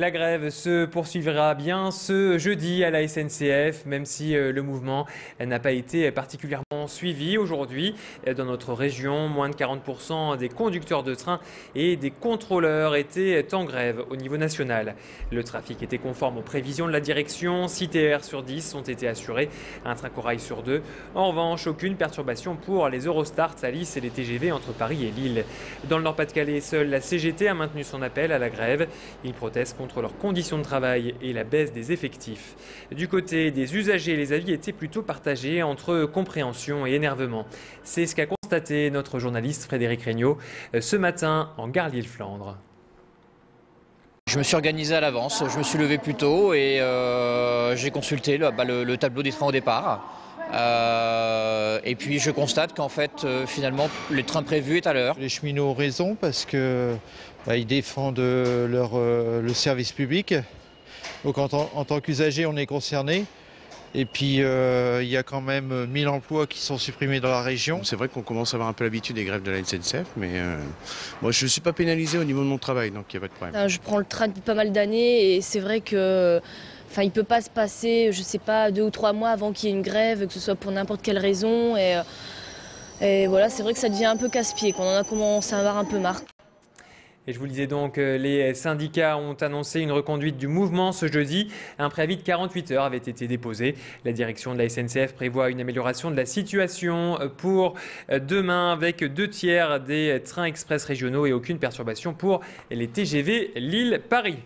La grève se poursuivra bien ce jeudi à la SNCF, même si le mouvement n'a pas été particulièrement suivi aujourd'hui. Dans notre région, moins de 40% des conducteurs de train et des contrôleurs étaient en grève au niveau national. Le trafic était conforme aux prévisions de la direction. 6 TER sur 10 ont été assurés, un train corail sur 2. En revanche, aucune perturbation pour les Eurostar, Thalys et les TGV entre Paris et Lille. Dans le Nord-Pas-de-Calais, seule la CGT a maintenu son appel à la grève. Ils protestent contre leurs conditions de travail et la baisse des effectifs. Du côté des usagers, les avis étaient plutôt partagés entre compréhension et énervement. C'est ce qu'a constaté notre journaliste Frédéric Regnault ce matin en gare Lille-Flandre. Je me suis organisé à l'avance, je me suis levé plus tôt et j'ai consulté le tableau des trains au départ. Et puis je constate qu'en fait, finalement, le train prévu est à l'heure. Les cheminots ont raison parce que ils défendent le service public. Donc en tant qu'usager, on est concerné. Et puis il y a quand même 1000 emplois qui sont supprimés dans la région. C'est vrai qu'on commence à avoir un peu l'habitude des grèves de la SNCF, mais moi je ne suis pas pénalisé au niveau de mon travail, donc il n'y a pas de problème. Je prends le train depuis pas mal d'années et c'est vrai que il ne peut pas se passer, je sais pas, 2 ou 3 mois avant qu'il y ait une grève, que ce soit pour n'importe quelle raison. Et voilà, c'est vrai que ça devient un peu casse-pied, qu'on en a commencé à avoir un peu marre. Et je vous le disais donc, les syndicats ont annoncé une reconduite du mouvement ce jeudi. Un préavis de 48 heures avait été déposé. La direction de la SNCF prévoit une amélioration de la situation pour demain avec 2 tiers des trains express régionaux et aucune perturbation pour les TGV Lille-Paris.